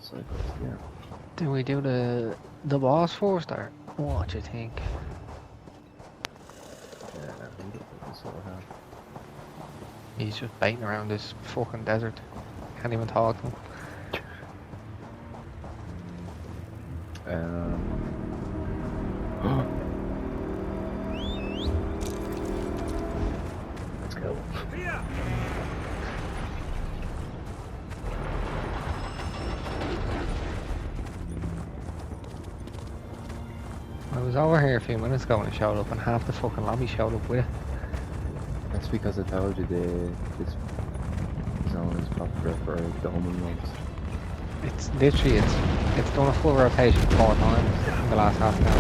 cycles, yeah. Do we do the boss first, or what do you think? Yeah, I think that's what I have. He's just baiting around this fucking desert. Can't even talk to him. Let's go. I was over here a few minutes ago when it showed up, and half the fucking lobby showed up with it. That's because I told you this zone is popular for the homing ones. It's literally it's done a full rotation 4 times in the last half an hour.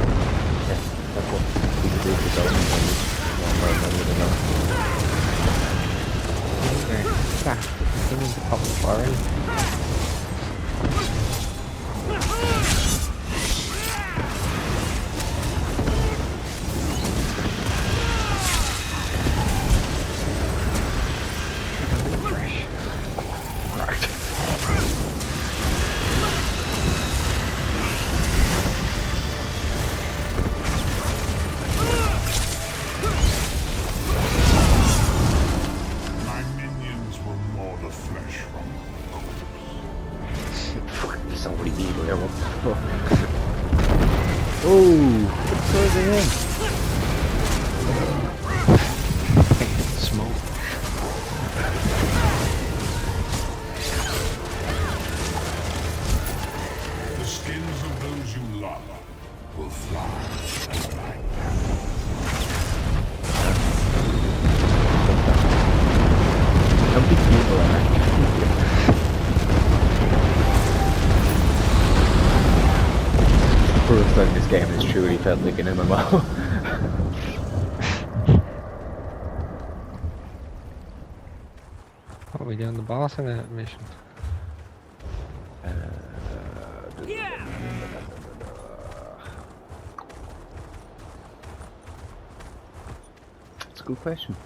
Yeah, that's what people do for the homing ones. That continues to pop up already. Somebody evil there, what the fuck? Oh, what's over him? Smoke. The skins of those you love will fly. How big people are? First time this game has truly felt like an MMO. What are we doing? The boss in the mission? It's a good question.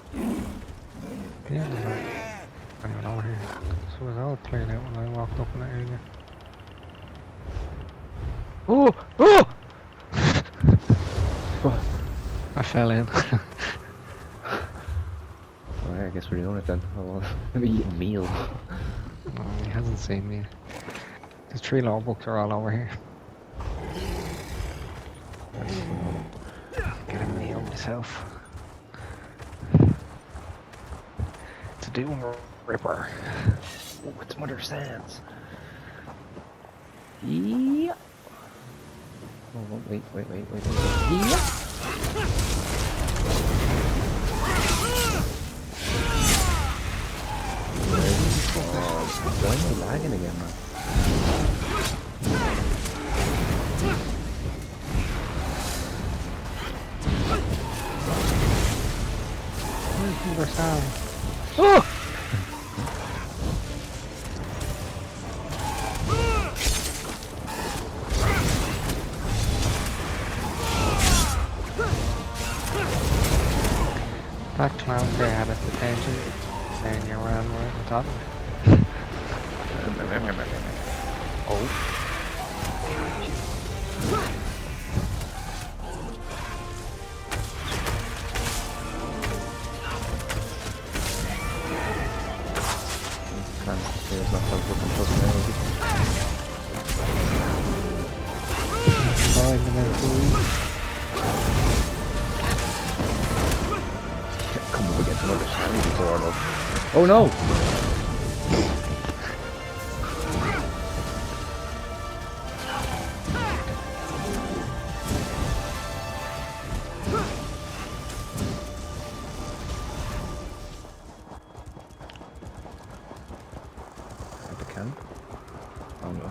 Yeah, there's anyone over here. So it was all cleared out when I walked up in that area. Oh! Oh! I fell in. Alright, I guess we're doing it then. Let me eat a meal. Oh, he hasn't seen me. The 3 law books are all over here. Get a meal myself. To do a ripper. Oh, it's Mother Sands. Yeah. Oh, wait. Yeah. Why am I lagging again, man? Where's Mother Sands? Oh! That clown there had its attention, saying you ran right on top of it. Oh. There's not so fucking personality. Find them out the Come up against another shiny before though. Oh no! At the camp? Oh no.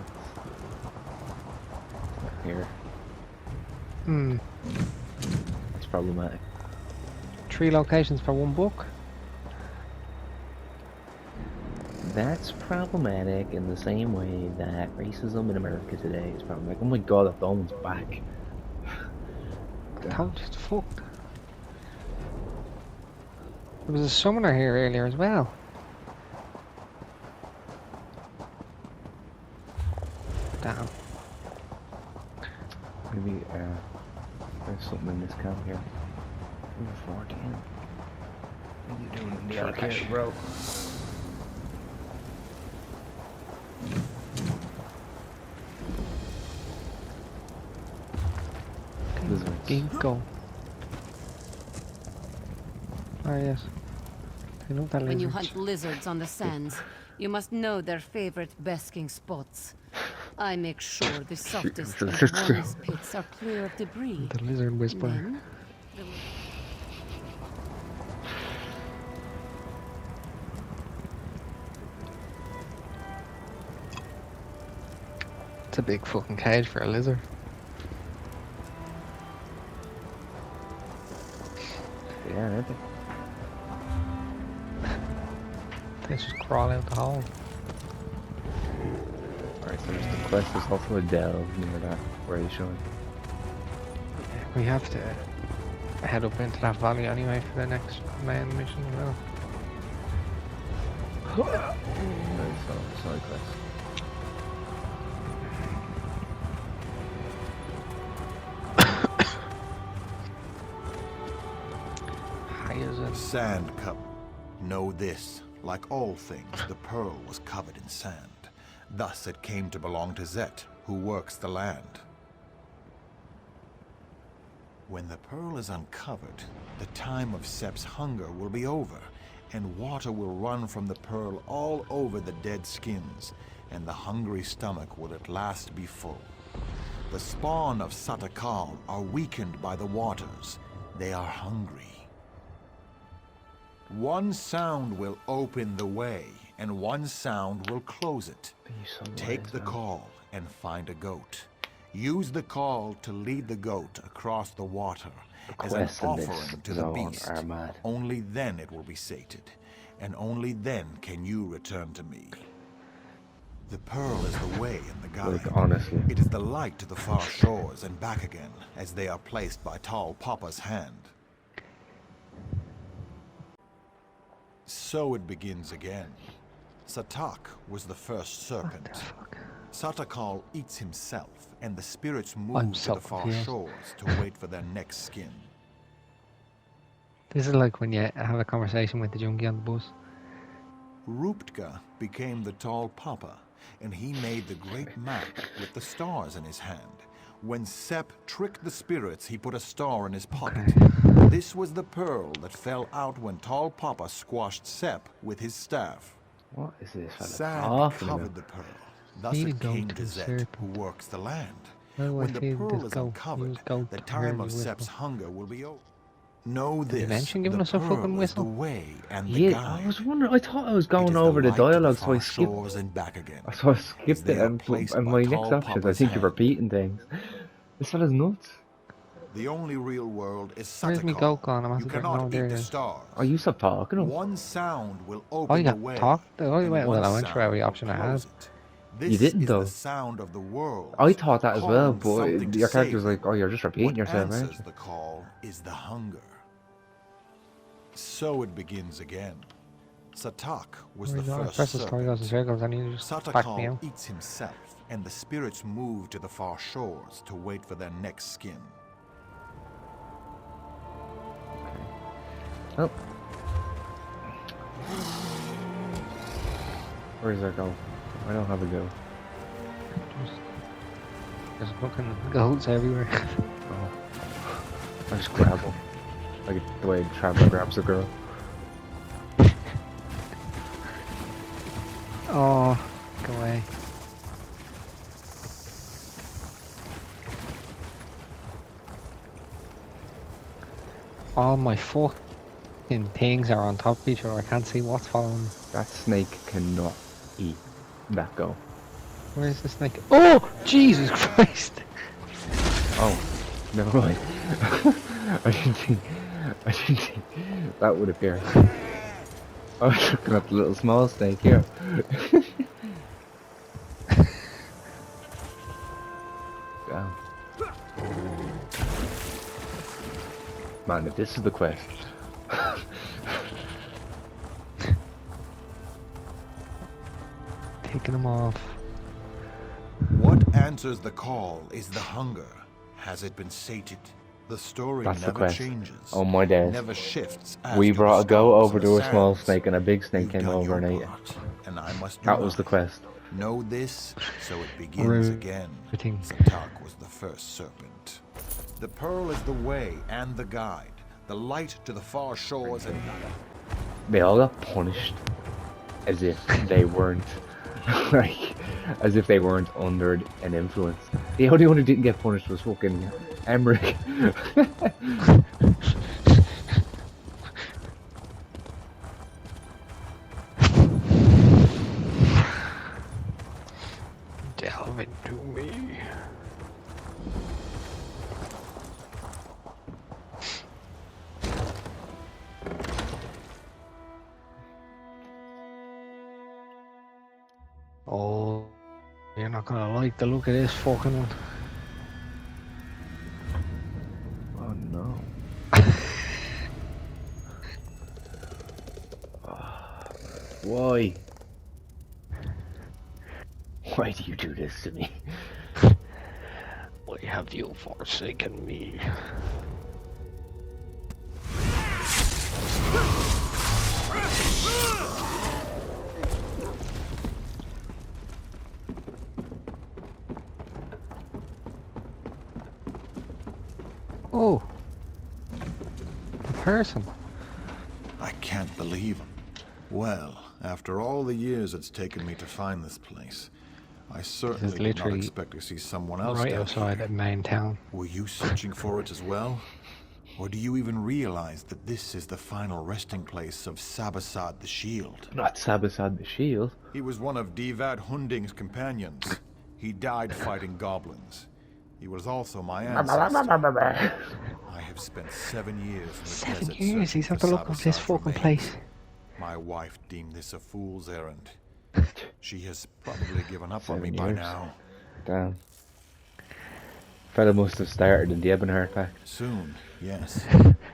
Here. It's problematic. 3 locations for 1 book. That's problematic in the same way that racism in America today is problematic. Oh my god, that Dawn's back. How just fucked. There was a summoner here earlier as well. Damn. Maybe, there's something in this camp here. Number 14. What are you doing in the arcade, bro? Lizards. Go. Ah, yes. I know that When you lizards. hunt lizards on the sands, you must know their favorite basking spots. I make sure the softest and warmest pits are clear of debris. The lizard whisperer. Then, It's a big fucking cage for a lizard. Yeah, aren't they? They just crawl out the hole. Alright, so there's the quest. There's also a delve near that where he's showing. We have to head up into that valley anyway for the next main mission as well. There's side quest. High as a Sand cup. Know this, like all things, the pearl was covered in sand. Thus it came to belong to Zet, who works the land. When the pearl is uncovered, the time of Sep's hunger will be over, and water will run from the pearl all over the dead skins, and the hungry stomach will at last be full. The spawn of Satakal are weakened by the waters. They are hungry. One sound will open the way, and one sound will close it. Take the call and find a goat. Use the call to lead the goat across the water as an offering to the beast. Only then it will be sated, and only then can you return to me. The pearl is the way and the guide. Like, honestly. It is the light to the far shores and back again, as they are placed by Tall Papa's hand. So it begins again. Satak was the first serpent. Satakal eats himself, and the spirits move to the far shores to wait for their next skin. This is like when you have a conversation with the junkie on the bus. Ruptka became the Tall Papa, and he made the great map with the stars in his hand. When Sep tricked the spirits, he put a star in his pocket. This was the pearl that fell out when Tall Papa squashed Sep with his staff. What is this? Sand covered the pearl. Thus it came to Zet, who works the land. When the pearl is uncovered, the time of Sep's hunger will be over. Know this, the pearl is the way and the guide. I was wondering, I thought I was going over the dialogue, so I skipped. And back again. So I skipped it, and my next options, I think you're repeating things. This fella's nuts. The only real world is Where's me goat gone? I'm You cannot eat the stars. Oh, you stop talking. One sound will Oh, open you the got way. talked? Oh, and well, one I went for every sound option I will had. close it. This You didn't, is though. the sound of the world. I thought that as well, Calling but something to your character was savor. like, oh, you're just repeating What yourself, aren't answers you? the call is the hunger. So it begins again. Satak was the first Press the story goes in serpent. circles, and you just back me Satakal out. eats himself, and the spirits move to the far shores to wait for their next skin. Oh. Where does that go? I don't have a go. There's fucking goats everywhere. Oh. I just grab them. Like the way Traveler grabs a girl. Oh, go away. All my fucking things are on top of each other. I can't see what's following me. That snake cannot eat that go. Where's the snake? Oh, Jesus Christ! Oh, never mind. I didn't think that would appear. I was looking at the little small snake here. Damn. Man, if this is the quest. Taking them off. What answers the call is the hunger. Has it been sated? The story That's the never quest. changes. Oh my days. Never shifts. As We do brought the a goat stones over and to the a small sands. snake, and a big snake You've came done over your and ate it. part, and I must do That was the mine. quest. Know this, so it begins again. Everything. Satak was the first serpent. The pearl is the way and the guide, the light to the far shores and They all got punished as if they weren't, like, as if they weren't under an influence. The only one who didn't get punished was fucking Emmerich. Delve into me. Oh, you're not gonna like the look of this fucking one. Oh no. Why? Why do you do this to me? Why have you forsaken me? Oh, a person. I can't believe him. Well, after all the years it's taken me to find this place, I certainly did not literally expect to see someone else Right down outside here. the main town. Were you searching for it as well? Or do you even realize that this is the final resting place of Sabasad the Shield? Not Sabasad the Shield. He was one of Divad Hunding's companions. He died fighting goblins. He was also my ancestor. I have spent 7 years in the 7 desert years, searching he's had for to look up this Sabasad's fucking remains. place. My wife deemed this a fool's errand. She has probably given up on me 7 by years. now. Damn. Fella must have started in the Ebonheart Pact. Soon, yes.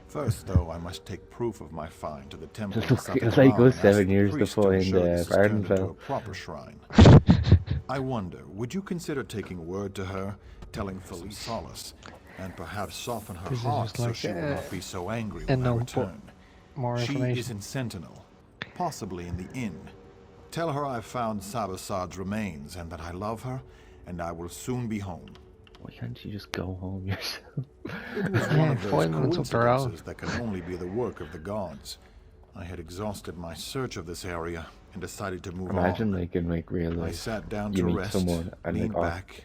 First, though, I must take proof of my find to the temple. Just of look, it's Satakan like us and ask 7 the years to priest find ensure this is turned into Ardenfell. a proper shrine. I wonder, would you consider taking word to her, telling Felice Solace, and perhaps soften her This is heart just so like, she will not be so angry and when I no, but return? more She information. is in Sentinel, possibly in the inn. Tell her I've found Sabasad's remains and that I love her, and I will soon be home. Why can't you just go home yourself? It was one Yeah, of those 5 minutes up the road. coincidences that can only be the work of the gods. I had exhausted my search of this area and decided to move Imagine on. like in like real I life, sat down you to mean rest, someone and leaned like, oh, back.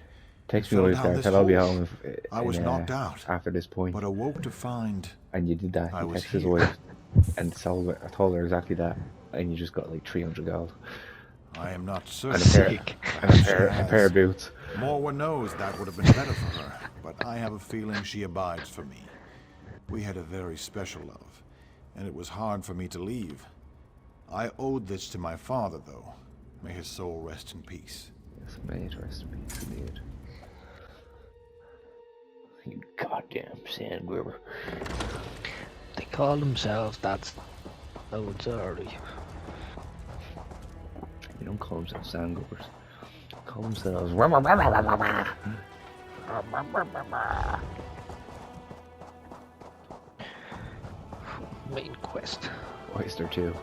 text and me fell while down you're there, this said I'll be hole. home I was knocked out, after this point, but awoke to find and you did that. I You was texted his here. wife and told her exactly that, and you just got like 300 gold I am not and certain. a pair of boots. Morwa knows that would have been better for her, but I have a feeling she abides for me. We had a very special love, and it was hard for me to leave. I owed this to my father, though. May his soul rest in peace. Yes, may it rest in peace, indeed. You goddamn sand grubber. They call themselves that's so it's early. You don't call themselves sand grubbers. Call themselves. Main quest. Oyster 2.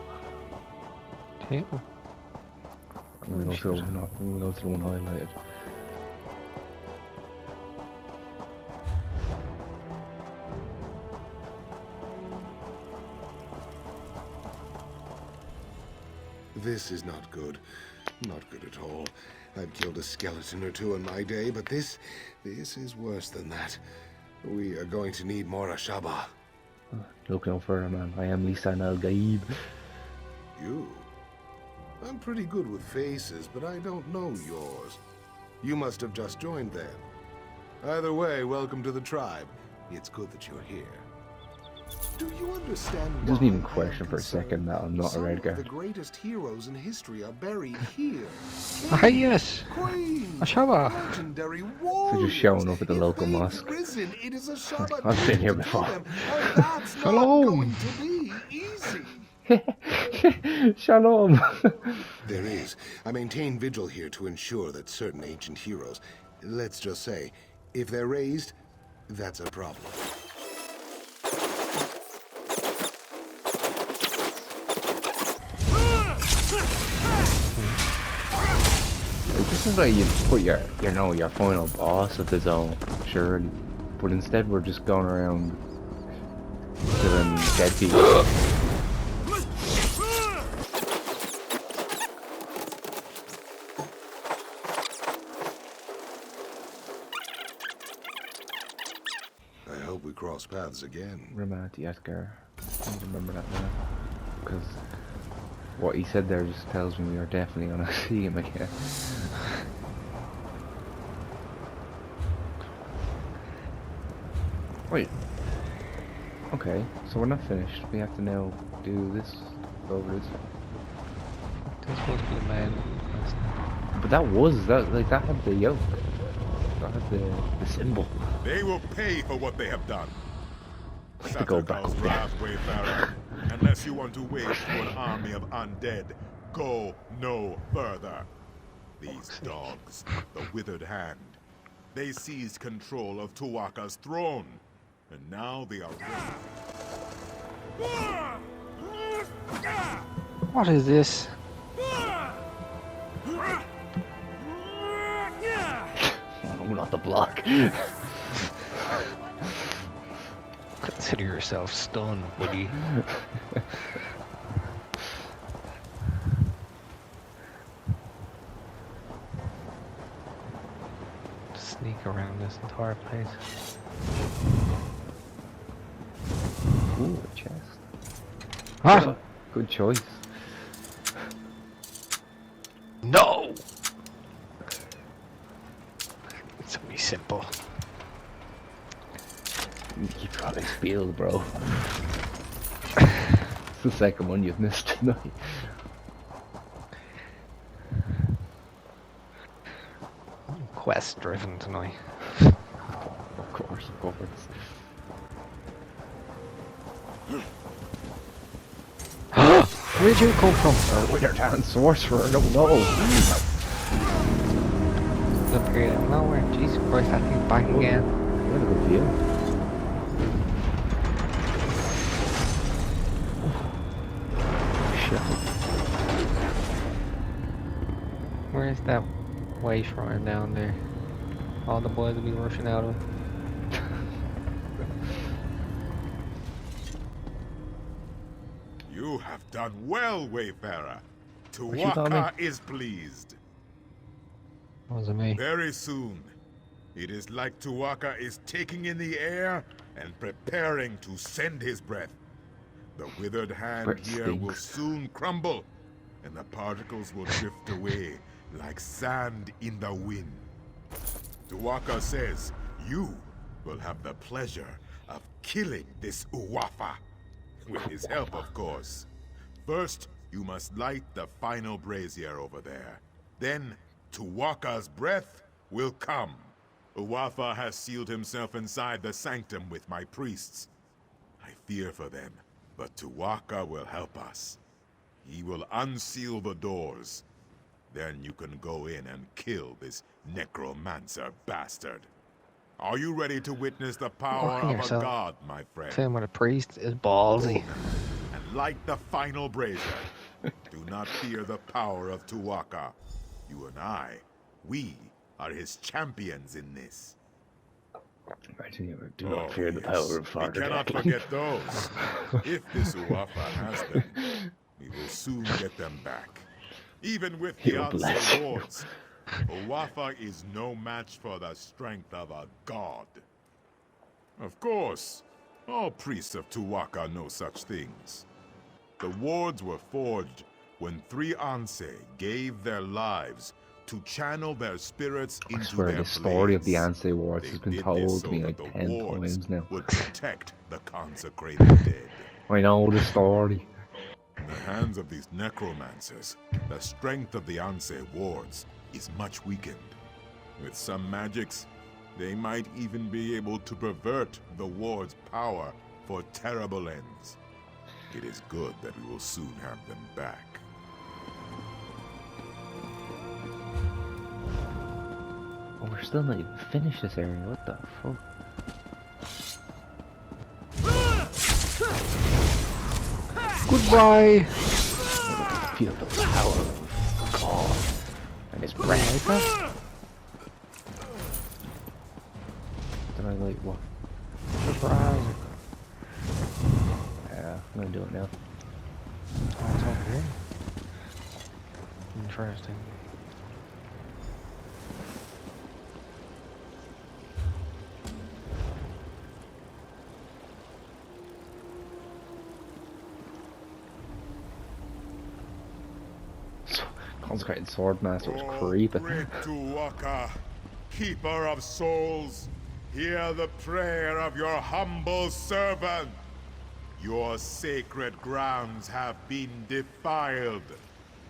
Yeah. I'm gonna go through one. I'm gonna go through one highlighted. This is not good. Not good at all. I've killed a skeleton or two in my day, but this is worse than that. We are going to need more Ashaba. Look no further, man. I am Lisan Al Gaib. You? I'm pretty good with faces, but I don't know yours. You must have just joined then. Either way, welcome to the tribe. It's good that you're here. Do you understand Doesn't why even I am question for a concerned? second that I'm not a Some red of guard. the greatest heroes in history are buried here. Ah, yes. Queens, Ashaba. legendary warriors. just showing up at the If local they've mosque. Risen, it is a Shabbat I've been here to before. them, and that's not Shalom. going to be easy. Shalom. There is. I maintain vigil here to ensure that certain ancient heroes, Let's just say, if they're raised, that's a problem. It just seems like you put your final boss at the zone, surely. But instead we're just going around killing dead people. I hope we cross paths again. Romantic Edgar. I don't remember that now. Because what he said there just tells me we are definitely gonna see him again. Wait. Okay, so we're not finished. We have to now do this. Go over this. This supposed to be the main quest. But that had the yoke. That had the symbol. They will pay for what they have done. We have to go back Satrakal's up there. wrath, Wayfarer. Unless you want to wage to an army of undead, go no further. These dogs, the Withered Hand, they seized control of Tuwaka's throne, and now they are What is this? Oh, not the block. Consider yourself stunned, buddy. Sneak around this entire place. Ooh, a chest. What? Good choice. No! It's only simple. You probably failed, bro. It's the second one you've missed tonight. Quest driven tonight. Of course, of course. Where'd you come from? Withered Hand sorcerer, I don't know. Up here out of nowhere. Jesus Christ, that thing's back again. You have a good view. Shit. Where's that way shrine down there? All the boys will be rushing out of. You have done well, Wayfarer. you call me? Tuwaka is pleased. What was it me? Very soon, it is like Tuwaka is taking in the air and preparing to send his breath. The Withered Hand Breath here stinks. will soon crumble, and the particles will drift away like sand in the wind. Tuwaka says you will have the pleasure of killing this Uwafa. With his help, of course. First, you must light the final brazier over there. Then, Tuwaka's breath will come. Uwafa has sealed himself inside the sanctum with my priests. I fear for them, but Tuwaka will help us. He will unseal the doors. Then you can go in and kill this necromancer bastard. Are you ready to witness the power Walking of a yourself. god, my friend? Same with a priest is ballsy. And light the final brazier. Do not fear the power of Tuwaka. You and I, we are his champions in this. Imagine you do not fear the power of We Father cannot Declan. forget those. If this Uwafa has them, we will soon get them back. Even with the He'll bless Anse you. wards, Uwafa is no match for the strength of a god. Of course, all priests of Tuwaka know such things. The wards were forged when 3 Anse gave their lives to channel their spirits I into swear their the story of the blades. Anse Wards They has been did this told so to me that like the 10 wards times now. would protect the consecrated dead. I know the story. In the hands of these necromancers, the strength of the Anse wards is much weakened. With some magics, they might even be able to pervert the ward's power for terrible ends. It is good that we will soon have them back. Oh, we're We're still not even finished this area. What the fuck? Goodbye! Feel the power of God and his breath. Then I like what? Surprise! Yeah, I'm gonna do it now. Oh, it's over here. Interesting. Consecrated Swordmaster was creeping. Great Tuwaka, keeper of souls, hear the prayer of your humble servant. Your sacred grounds have been defiled.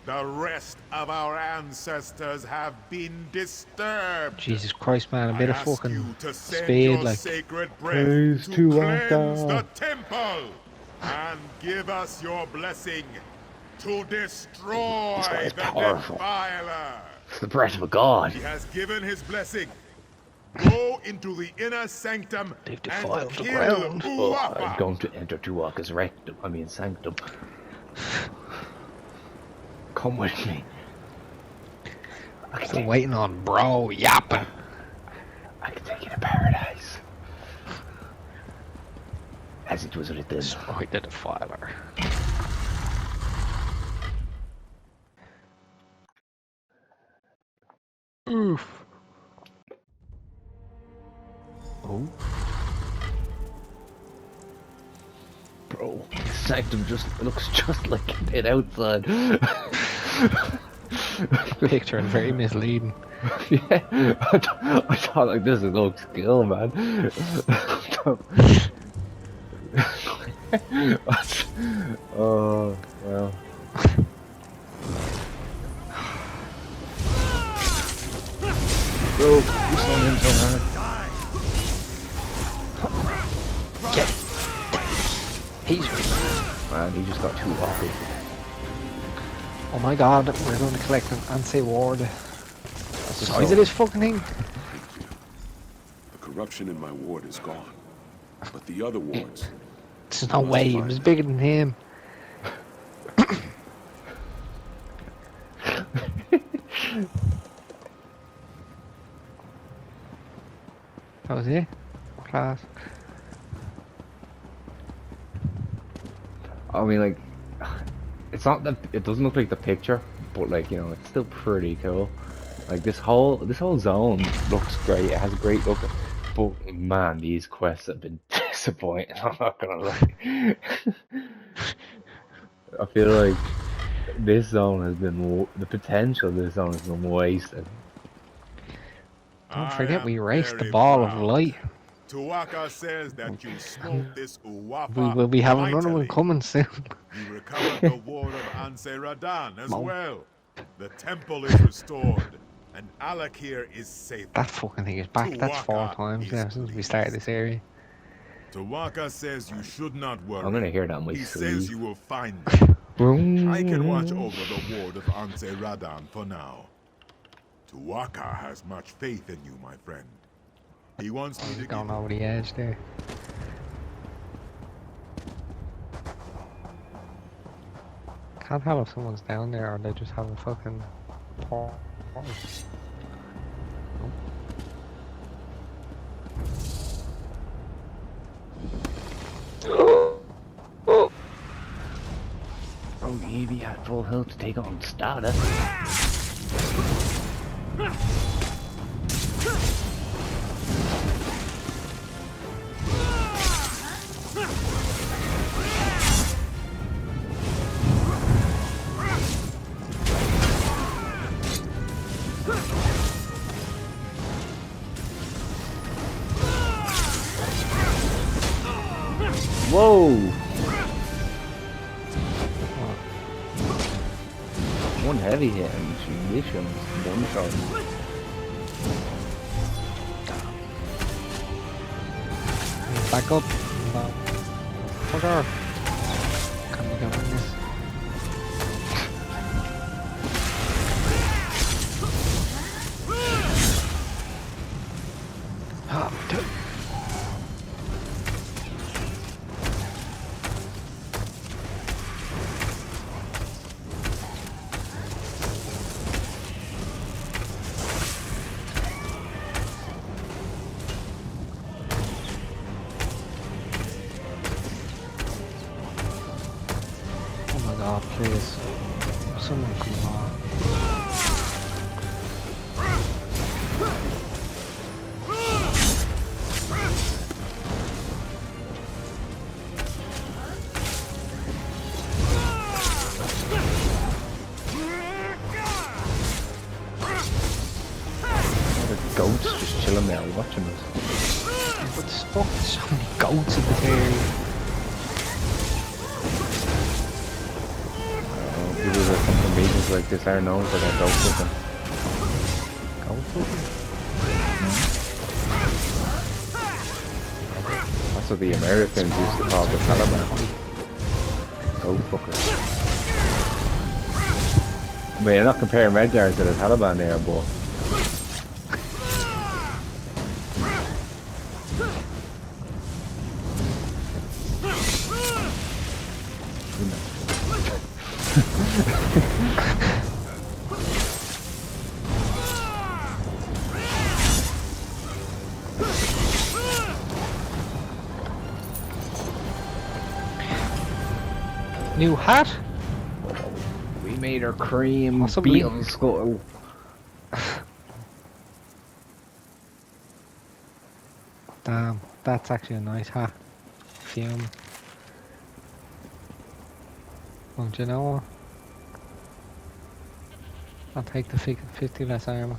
The rest of our ancestors have been disturbed. Jesus Christ, man, a bit of I ask fucking you to send speed, your like. sacred breath Praise to Tuwaka. cleanse the temple and give us your blessing to destroy This guy is the powerful. defiler. It's the breath of a god. He has given his blessing. Go into the inner sanctum They've and defiled the kill ground. Oh, I'm Uwapa. going to enter Tuwaka's rectum. I mean sanctum. Come with me. Still waiting on bro yapping. I can take you to paradise. As it was written. Destroy the defiler. Oof. Oh. Bro, sanctum just looks just like it outside. Picture is very misleading. Yeah, I thought like this is no skill, man. Oh well. Bro, you saw him so hard. Get. He's. Man, he just got too awkward. Oh my god, we're going to collect an anti-ward. The size of this fucking thing. The corruption in my ward is gone. But the other wards... There's no way, he was bigger than him. That was it? Class. I mean, like, it's not that it doesn't look like the picture, but like, you know, it's still pretty cool. Like this whole zone looks great. It has a great look, but man, these quests have been disappointing. I'm not gonna lie. I feel like this zone has been the potential of this zone has been wasted. Don't forget, we I am raced the very ball of proud. light. Tuwaka says that you smote this Uwapa We will be having another one mightily. coming soon. You recovered the ward of Anse Radan as No. well. The temple is restored, and Alakir is safe. That fucking thing is back. That's 4 Tuwaka times is now since we pleased. started this area. Tuwaka says you should not worry. I'm gonna hear that on my He says sleeve. you will find them. Boom. I can watch over the ward of Anse Radan for now. Tuwaka has much faith in you, my friend. He wants me to give Going over the edge there. Can't tell if someone's down there or they just have a fucking paw. Oh, Evie had full health to take on Stardust. Whoa! One heavy hit and she mission one shot. Back up. Fucker. Can we go in this? Please. Someone come along. Goats just chilling there watching us. But there's fucking so many goats in this area. People that come from regions like this are known for their goat cooking. Goat fucking? That's what the Americans used to call the Taliban. Goat fuckers. I mean, I'm not comparing Red Guards to the Taliban there, but... New hat? We made her cream Possibly. beetle skull. Damn, that's actually a nice hat. Fume. Don't you know what? I'll take the 50 less armor.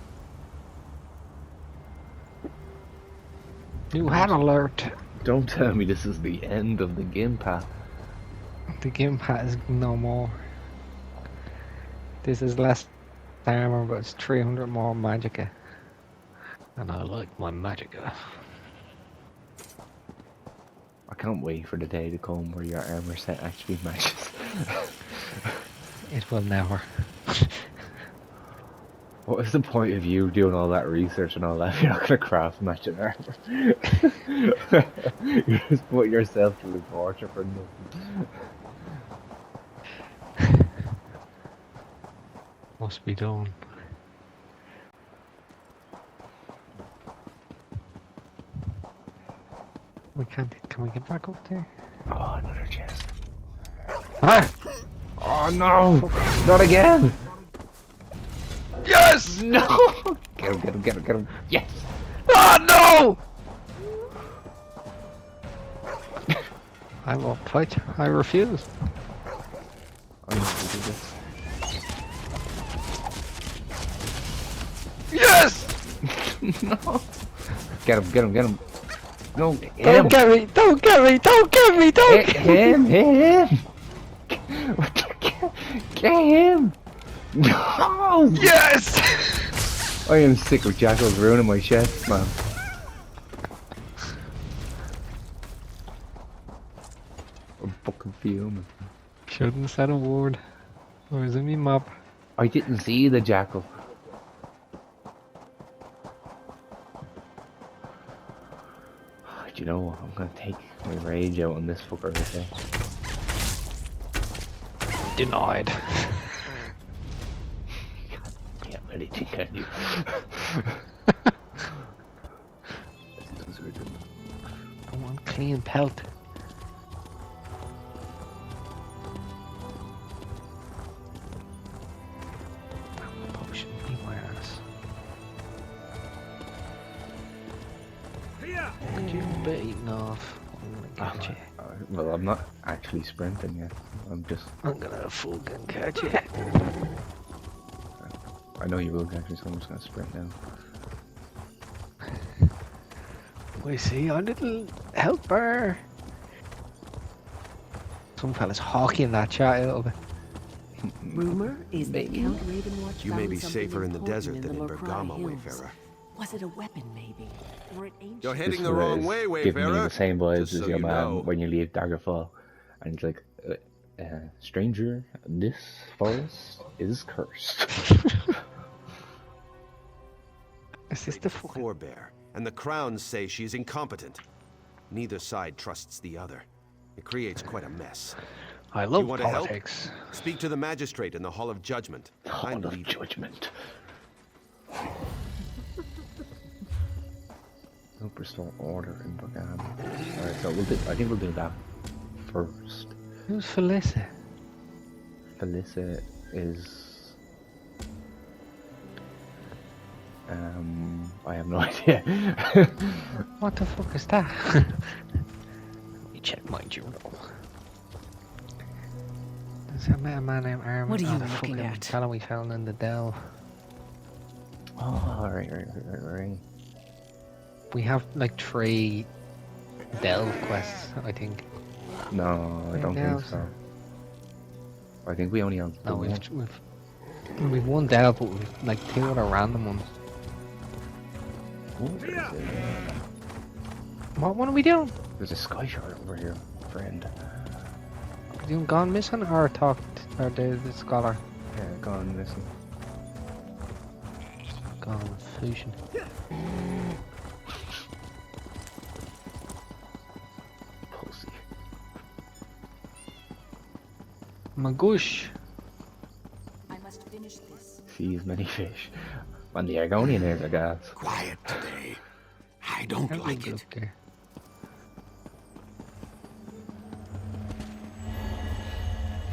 New hat alert! Don't tell me this is the end of the Gimp hat. The Gimp hat is no more. This is less armor, but it's 300 more magicka. And I like my magicka. I can't wait for the day to come where your armor set actually matches. It will never. What is the point of you doing all that research and all that if you're not going to craft matching armor? You just put yourself through the torture for nothing. Must be done. We can't. Can we get back up there? Oh, another chest. Ah! Oh no! Not again! Yes! No! Get him, get him, get him, get him. Yes! Ah no! I won't fight. I refuse. I'm going to do this. Yes! No! Get him, get him, get him. No, hit him! Don't get me! Don't get me! Don't get me! Don't Hit get me! him! Hit him! Get him! No! Yes! I am sick of jackals ruining my chest, man. I'm fucking fuming. Shouldn't have said a word. I was in me mob. I didn't see the jackal. Do you know what? I'm gonna take my rage out on this fucker right there. Denied. Can't anything, can you? I want clean pelt. Potion me my ass. Could you be eaten off? I'm gonna catch you. Well, I'm not actually sprinting yet. I'm just. I'm gonna fucking catch you. I know you will catch me, so I'm just gonna sprint now. We see our little helper. Some fella's hawking that chat a little bit. Rumor is that Count Ravenwatch You may found be something safer in the important desert than in the Locry Bergamo, Hills. Wayfarer. Was it a weapon, maybe? Or an ancient... You're heading This the wrong is way, giving me Wayfarer. the same vibes Just as so your you man know. when you leave Daggerfall, and he's like, "Stranger, this forest is cursed." Is this the fucking... Forebear, and the crowns say she's incompetent. Neither side trusts the other. It creates quite a mess. I love You want to help? politics. Speak to the magistrate in the Hall of Judgment. Hall I'm of leaving. Judgment. Help restore order in Bergamo. Alright, so we'll do, I think we'll do that first. Who's Felissa? Felissa is... I have no idea. What the fuck is that? Let me check my journal. There's a man named Armin. What are you the looking fucking at? fellow we found in the dell. Oh, right. We have like 3 delve quests, I think. No, I don't think delves. so. I think we only have the No, one. we've one delve, but we've like 2 other random ones. Oh, there's a- What are we doing? There's a sky shard over here, friend. Are we doing Gone Missing or the Scholar? Yeah, gone missing. Gone Fusion. Pussy. My gosh. I must finish this. Sees many fish. And the Argonian is a gas. Quiet today. I don't like it. Okay.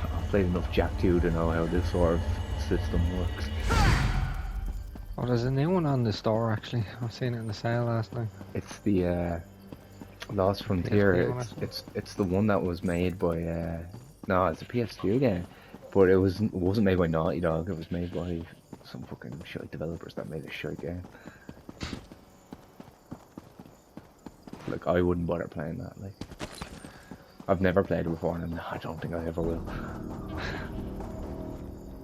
I've played enough Jack 2 to know how this sort of system works. Oh, there's a new one on the store actually. I've seen it in the sale last night. It's the Lost Frontier. PS3 one, It's the one that was made by no, it's a PS2 game, but it wasn't made by Naughty Dog. It was made by some fucking shite developers that made a shite game. Like, I wouldn't bother playing that. Like, I've never played it before, and I don't think I ever will.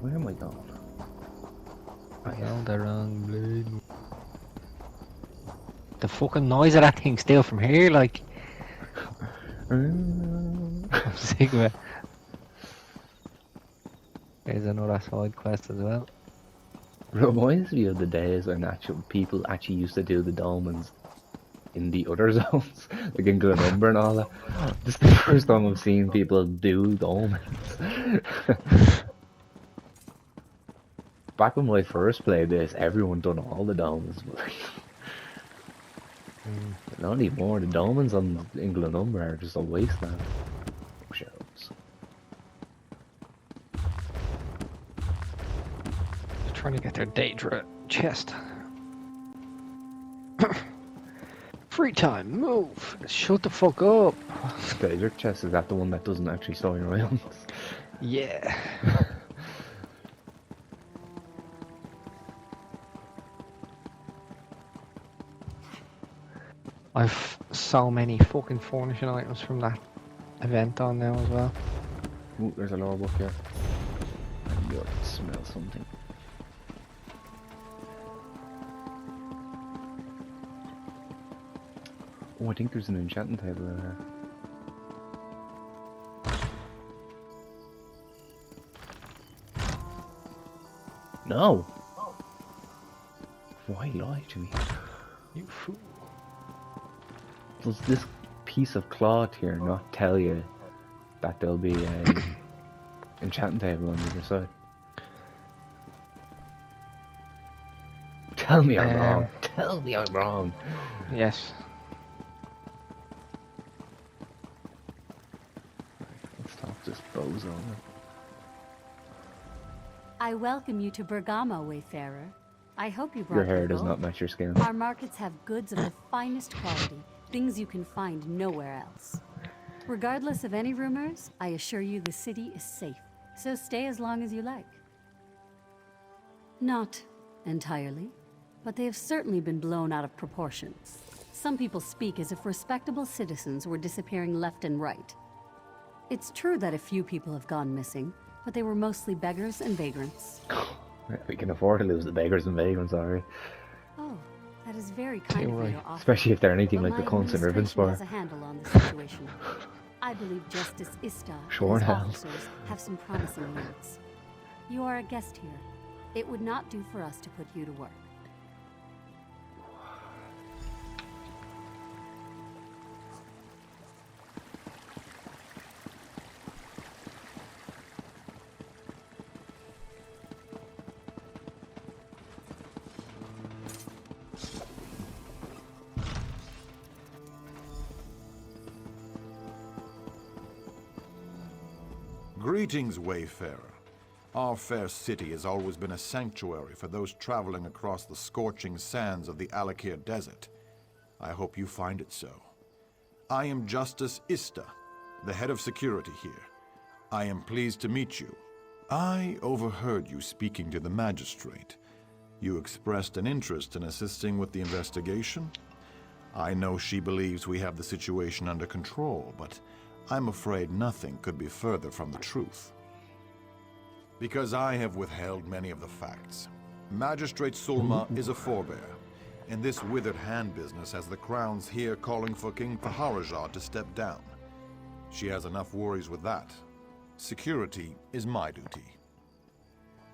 Where am I going? Oh, yeah. Found the wrong blade. The fucking noise of that thing still from here, like. I'm sick of it. There's another side quest as well. Reminds me of the days when people actually used to do the dolmens in the other zones, like in Glenumber and all that. This is the first time I've seen people do dolmens. Back when I first played this, everyone done all the dolmens. Not anymore. The dolmens in Glenumber are just a wasteland. Shells. They're trying to get their Daedra chest. Free time, move! Shut the fuck up! Daedric chest, is that the one that doesn't actually store your items? Yeah. I've so many fucking furnishing items from that event on now as well. Ooh, there's a lower book here. I can smell something. Oh, I think there's an enchanting table in there. No! Why lie to me? You fool. Does this piece of cloth here not tell you that there'll be a enchanting table on the other side? Tell me I'm wrong. Tell me I'm wrong. Yes. Let's talk this bozo. I welcome you to Bergamo, Wayfarer. I hope you brought Your hair does gold. not match your skin. Our markets have goods of the finest quality, things you can find nowhere else. Regardless of any rumors, I assure you the city is safe, so stay as long as you like. Not entirely, but they have certainly been blown out of proportions. Some people speak as if respectable citizens were disappearing left and right. It's true that a few people have gone missing, but they were mostly beggars and vagrants. We can afford to lose the beggars and vagrants, sorry. Oh, that is very kind of you to offer. Especially if they're anything But like the my cunts in administration Ribbonspur. has a handle on the situation. I believe Justice Ista Sure and his hell. officers have some promising leads. You are a guest here. It would not do for us to put you to work. Greetings, Wayfarer. Our fair city has always been a sanctuary for those traveling across the scorching sands of the Alakir Desert. I hope you find it so. I am Justice Ista, the head of security here. I am pleased to meet you. I overheard you speaking to the magistrate. You expressed an interest in assisting with the investigation. I know she believes we have the situation under control, but I'm afraid nothing could be further from the truth. Because I have withheld many of the facts. Magistrate Sulma is a forebear. And this withered hand business has the crowns here calling for King Faharajah to step down. She has enough worries with that. Security is my duty.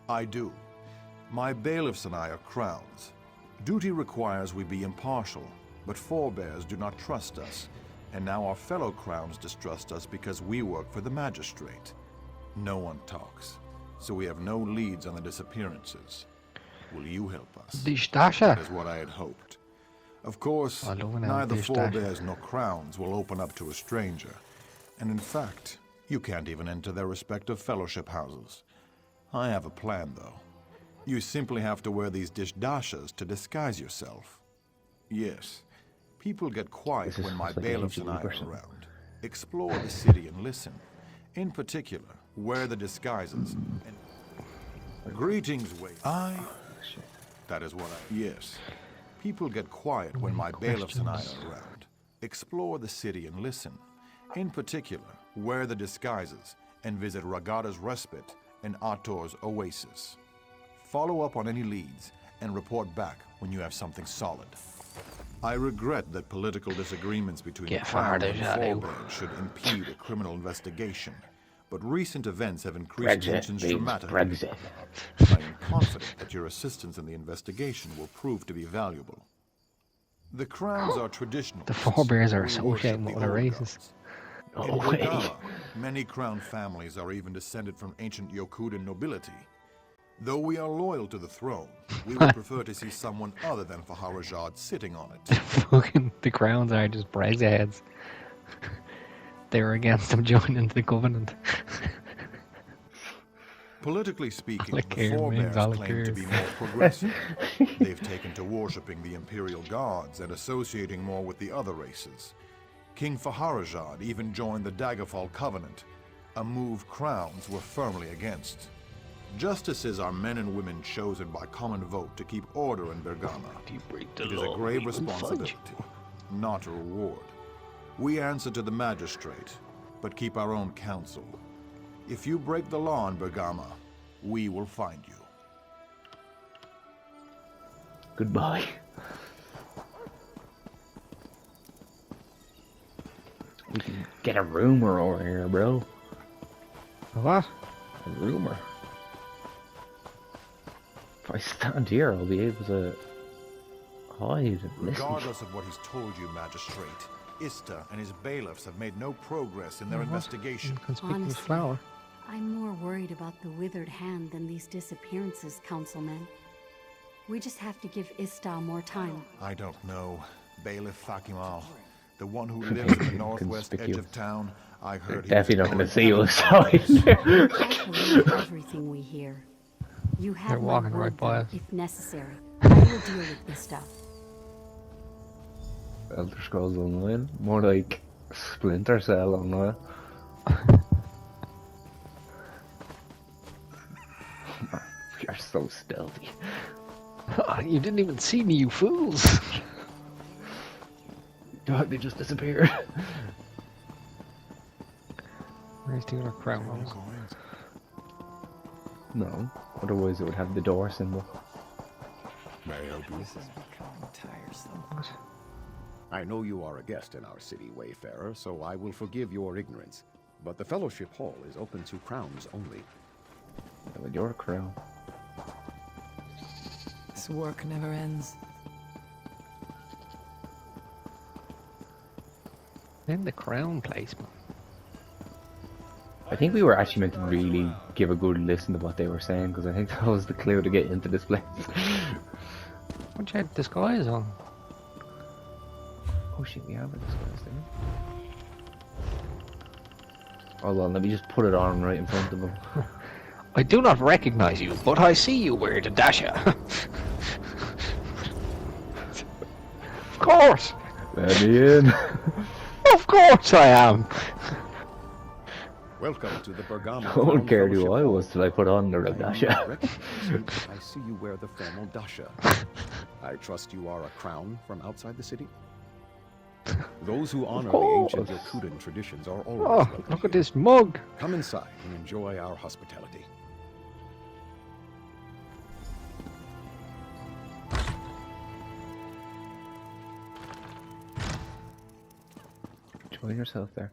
I do. My bailiffs and I are crowns. Duty requires we be impartial, but forebears do not trust us, and now our fellow crowns distrust us because we work for the magistrate. No one talks, so we have no leads on the disappearances. Will you help us? That is what I had hoped. Of course, neither forebears nor crowns will open up to a stranger, and in fact, you can't even enter their respective fellowship houses. I have a plan, though. You simply have to wear these dishdashas to disguise yourself. Yes, people get quiet when my bailiffs and I are around. Explore the city and listen. In particular, wear the disguises. And greetings, wait. That is what I... Yes. People get quiet when my bailiffs and I are around. Explore the city and listen. In particular, wear the disguises and visit Ragada's Respite and Ator's Oasis. Follow up on any leads and report back when you have something solid. I regret that political disagreements between the Crown and forebears should impede a criminal investigation, but recent events have increased tensions dramatically. I am confident that your assistance in the investigation will prove to be valuable. The crowns are traditional. The forebears are associated with other races. In Bergama, many crown families are even descended from ancient Yokudan nobility. Though we are loyal to the throne, we would prefer to see someone other than Faharajah sitting on it. Fucking the crowns are just braziheads. They were against him joining the covenant. Politically speaking, the forebears claim to be more progressive. They've taken to worshipping the imperial gods and associating more with the other races. King Faharajah even joined the Daggerfall Covenant, a move crowns were firmly against. Justices are men and women chosen by common vote to keep order in Bergama. It is a grave responsibility, not a reward. We answer to the magistrate, but keep our own counsel. If you break the law in Bergama, we will find you. Goodbye. We can get a rumor over here, bro. A what? A rumor. If I stand here, I'll be able to hide and listen. Regardless of what he's told you, magistrate, Ista and his bailiffs have made no progress in their investigation. Conspicuous flower. I'm more worried about the withered hand than these disappearances, councilman. We just have to give Ista more time. I don't know. Bailiff Fakimal, the one who lives in the northwest edge of town, I heard definitely not going to see you aside. I believe everything we hear. You have They're walking my right word, by though, us. if necessary. I will deal with this stuff. Elder Scrolls Online, more like Splinter Cell Online. You're so stealthy. You didn't even see me, you fools. God, they just disappeared. Where's the other crown? No, otherwise it would have the door symbol. May I help you? This is becoming tiresome. What? I know you are a guest in our city, Wayfarer, so I will forgive your ignorance. But the Fellowship Hall is open to crowns only. With your crown. This work never ends. In the crown placement. I think we were actually meant to really give a good listen to what they were saying, because I think that was the clue to get into this place. What you had disguise on? Oh shit, we have a disguise there. Hold on, let me just put it on right in front of him. I do not recognize you, but I see you wear the Dasha. Of course! Let me in. Of course I am! Welcome to the Bergamo. I don't care who I Fellowship was till I put on the Hall. I do Dasha. not recognize you, but I see you wear the formal Dasha. I trust you are a crown from outside the city? Those who honor the ancient Yokudan traditions are always Oh, welcome look here. at this mug! Come inside and enjoy our hospitality. Enjoy yourself there.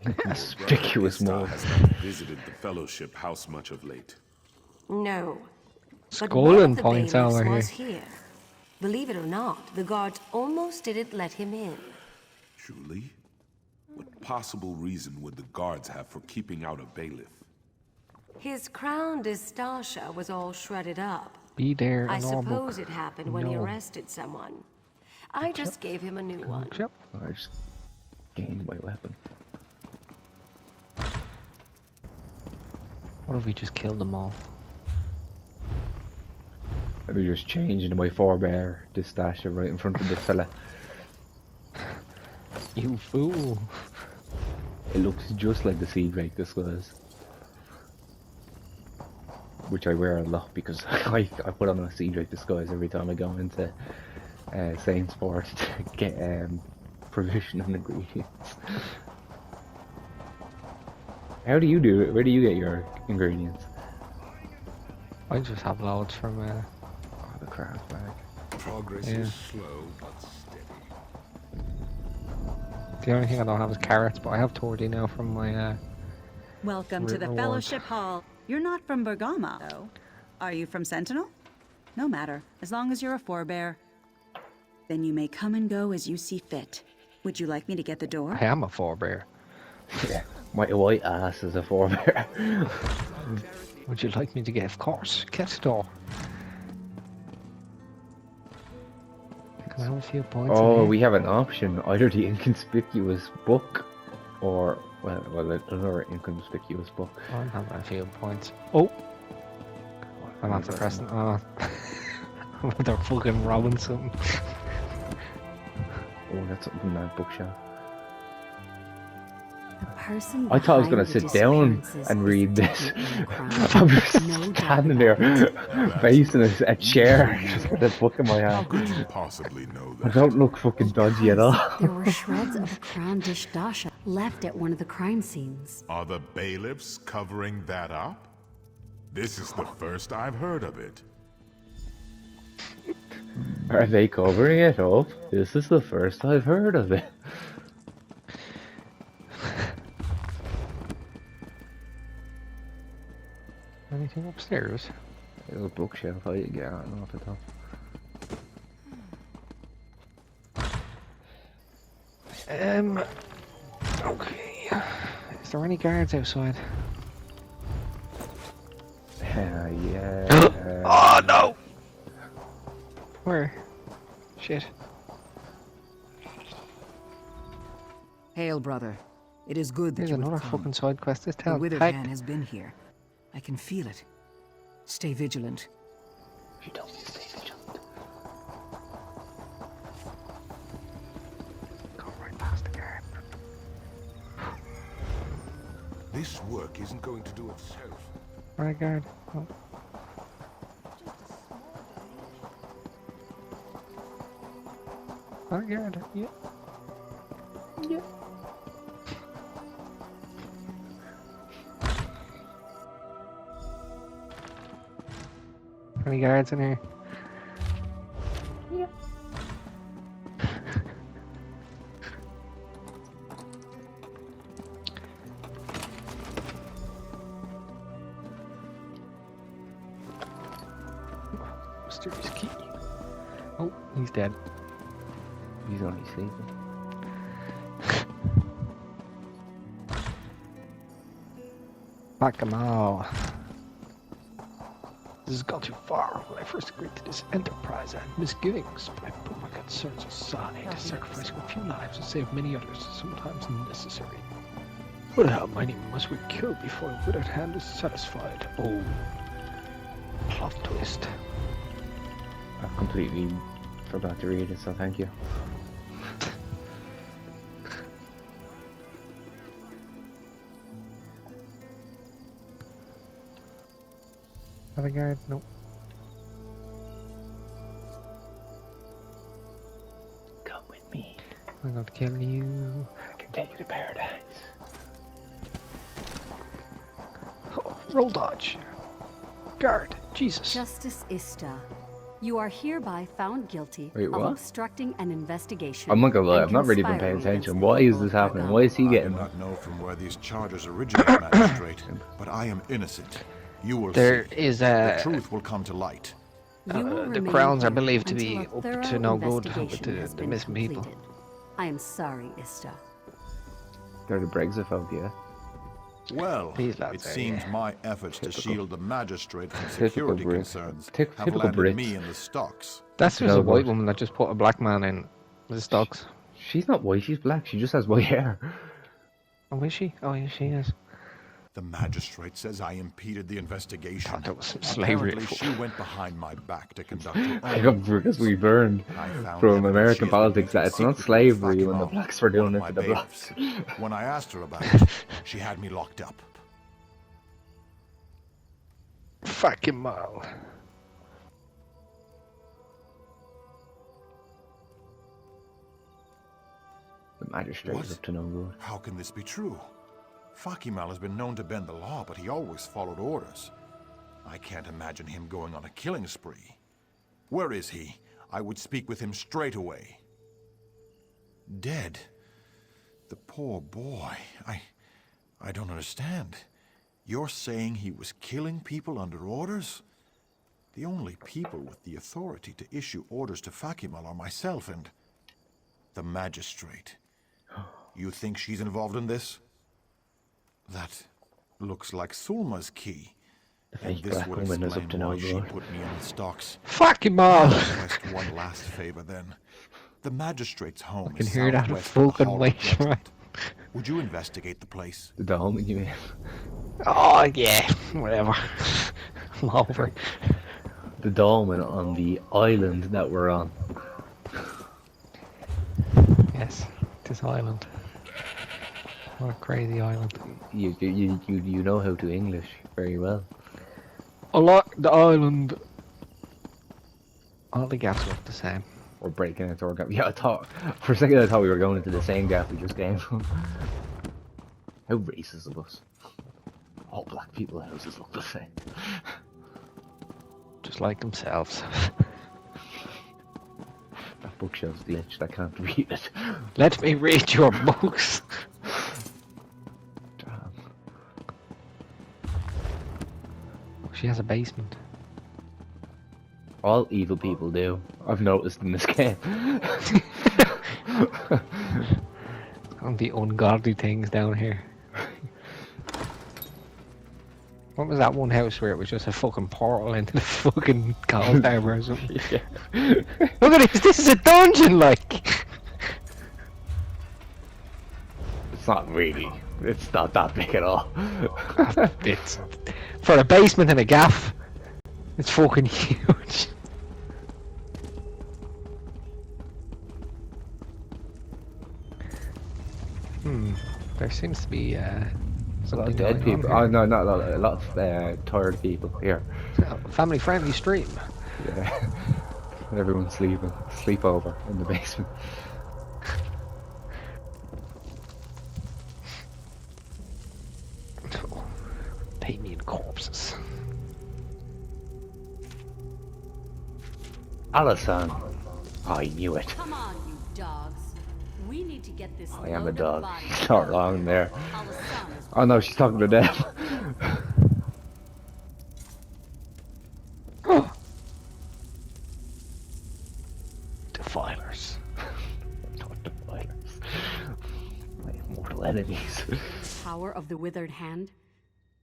Your Conspicuous brother move. has not visited the Fellowship house much of late. No. But Skull one and of the points bailiffs over was here. here. Believe it or not, the guards almost didn't let him in. Truly? What possible reason would the guards have for keeping out a bailiff? His crown Dasha was all shredded up. Be there I and all suppose book. it happened when he No. arrested someone. I just gave him a new one. Yep. I just gained my weapon. What if we just killed them all? Maybe just change into my forebear this Dasha right in front of this fella. You fool! It looks just like the TeaBagg disguise. Which I wear a lot because I put on a TeaBagg disguise every time I go into Saintsport to get provision and ingredients. How do you do it? Where do you get your ingredients? I just have loads from Oh, the craft bag. Progress Yeah. is slow but steady. the only thing I don't have is carrots, but I have torty now from my Welcome to the Rewards. Fellowship Hall. You're not from Bergamo, though. Are you from Sentinel? No matter, as long as you're a forebear. Then you may come and go as you see fit. Would you like me to get the door? I am a forebear. Yeah, my white ass is a forebear. Would you like me to get? Of course, get the door. Can I have a few points? in Oh, here? we have an option. Either the inconspicuous book or, well another inconspicuous book. I'm having a few points. Oh! I'm after pressing. Oh. They're fucking robbing something. Oh, that's something from that bookshelf. The person I thought I was gonna behind the sit down disappearances and is read this. definitely a crime. I'm just No doubt standing about there, it. facing a chair, just with a book in my How hand. could you possibly know I that? don't look fucking dodgy at all. There were shreds of a crown dish Dasha left at one of the crime scenes. Are the bailiffs covering that up? This is the first I've heard of it. Are they covering it up? This is the first I've heard of it. Anything upstairs? There's a bookshelf I get on off the top. Okay. Is there any guards outside? Yeah. Oh no! Where? Shit. Hail, brother. It is good that There's you have another come. fucking side quest this The town. Withered Heck. Hand has been here. I can feel it. Stay vigilant. You don't stay vigilant. Go right past the guard. This work isn't going to do itself. Right guard. Oh. Right guard. Yeah. Yeah. Any guards in here? Yeah. Mysterious key. Oh, he's dead. He's only sleeping. Back him all. This has gone too far. When I first agreed to this enterprise, I had misgivings, but I put my concerns aside to sacrifice a few lives to save many others, sometimes necessary. But how many must we kill before the withered hand is satisfied? Oh, plot twist. I completely forgot to read it, so thank you. Have a guard? Nope. Come with me. I'm going to kill you. I can take you to paradise. Oh, roll dodge. Guard. Jesus. Justice Ista, you are hereby found guilty Wait, of what? obstructing an investigation. I'm not gonna lie, and I've not really been paying conspiring attention. against Why the is people this of happening? Bergamo. Why is he I getting do them? not know from where these charges originate, Magistrate, but I am innocent. You will There see. is The a... truth will come to light. You will the remain crowns are here believed to until be a up thorough to no good with investigation has the been missing people. completed. I am sorry, Ista. They're the Brexit folk, yeah. Well, These lads it are, seems yeah. my efforts to Typical. shield the magistrate from Typical security Brit. concerns have Typical landed Brits. me in the stocks. That's just No, a white but- woman that just put a black man in the stocks. She's not white, she's black. She just has white hair. Oh, is she? Oh, yeah, she is. The magistrate says I impeded the investigation. Thought that was some slavery. Apparently, she went behind my back to conduct her I own. got because we learned I found from evidence American she has been politics that meeting it's not secretly with slavery when the Fatima, blacks were doing one it of to my the blacks. bailiffs. When I asked her about it, she had me locked up. Fucking mal. The magistrate is What? up to no good. How can this be true? Fakimal has been known to bend the law, but he always followed orders. I can't imagine him going on a killing spree. Where is he? I would speak with him straight away. Dead? The poor boy. I don't understand. You're saying he was killing people under orders? The only people with the authority to issue orders to Fakimal are myself and the magistrate. You think she's involved in this? That looks like Sulma's key. The And fake this black would woman is explain up to no why she good. put me in the stocks. Fucking I'll mal. request one last favor then. The magistrate's home I can is hear that southwest of the fucking Hall of wait, Judgment. right? Would you investigate the place? The dome, you mean? Oh, yeah. Whatever. I'm over. The dolmen on the island that we're on. Yes, this island. What a crazy island. You know how to English very well. I like the island. All the gaps look the same. Or breaking into our gap. Yeah, I thought for a second I thought we were going into the same gap we just came from. How racist of us. All black people houses look the same. Just like themselves. That bookshelf's glitched, I can't read it. Let me read your books. Damn. She has a basement. All evil people do. I've noticed in this game. And the ungodly things down here. What was that one house where it was just a fucking portal into the fucking gold harbor or something? Yeah. Look at this, this is a dungeon, like! It's not really. It's not that big at all. It's for a basement and a gaff. It's fucking huge. There seems to be A lot something of dead going on people. here. Oh no, not a lot of tired people here. Family-friendly stream. Yeah. Everyone's sleeping. Sleepover in the basement. Damien corpses. Alison. Oh, I knew it. Come on, you dogs. We need to get this I am a load of dog. bodies She's not wrong there. Alisana is Oh no, she's talking to them. Defilers. Not defilers. My immortal enemies. power of the withered hand.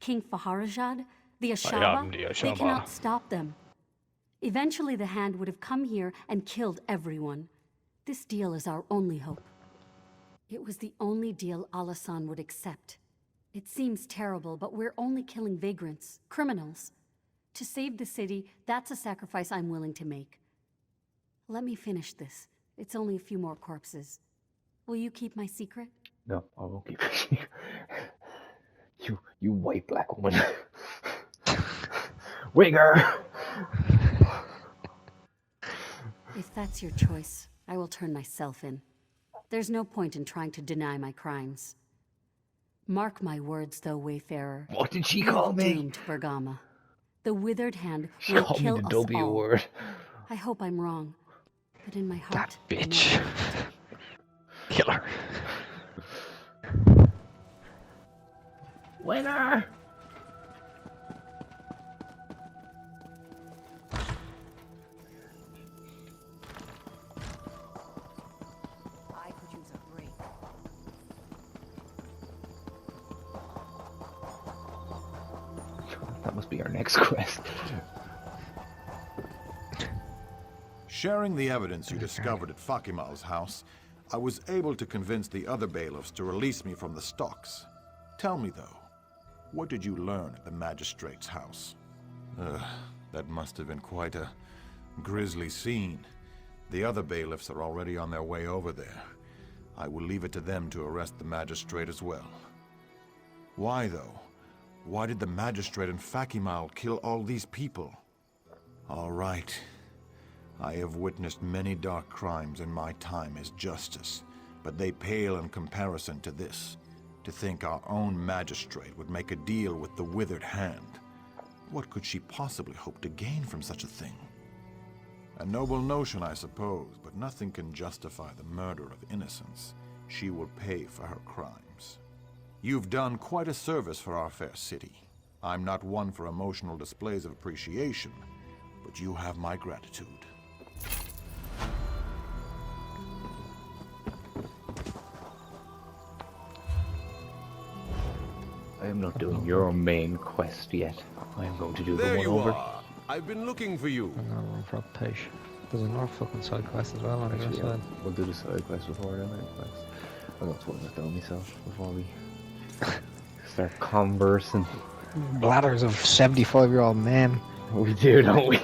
King Faharajad, the am Ashaba, the they Ashaba. cannot stop them. Eventually the hand would have come here and killed everyone. This deal is our only hope. It was the only deal Alasan would accept. It seems terrible, but we're only killing vagrants, criminals. To save the city, that's a sacrifice I'm willing to make. Let me finish this. It's only a few more corpses. Will you keep my secret? No, I won't keep it. You white black woman. Wigger! If that's your choice, I will turn myself in. There's no point in trying to deny my crimes. Mark my words, though, Wayfarer. What did she call me? Doomed Bergama. The withered hand She will called me kill the us W all. word. I hope I'm wrong, but in my heart, That bitch. Kill her. Winner! I could use a break. That must be our next quest. Sharing the evidence you discovered at Fakimal's house, I was able to convince the other bailiffs to release me from the stocks. Tell me, though, what did you learn at the magistrate's house? That must have been quite a grisly scene. The other bailiffs are already on their way over there. I will leave it to them to arrest the magistrate as well. Why, though? Why did the magistrate and Fakimal kill all these people? All right. I have witnessed many dark crimes in my time as justice, but they pale in comparison to this. To think our own magistrate would make a deal with the withered hand. What could she possibly hope to gain from such a thing? A noble notion, I suppose, but nothing can justify the murder of innocents. She will pay for her crimes. You've done quite a service for our fair city. I'm not one for emotional displays of appreciation, but you have my gratitude. I am not doing your main quest yet. I am going to do the There one you over. are. I've been looking for you. Another one front page. There's another fucking side quest as well on the other Actually, yeah, side. we'll do the side quest before the main quest. I'm not putting it down myself before we start conversing. Bladders of 75-year-old men. We do, don't we?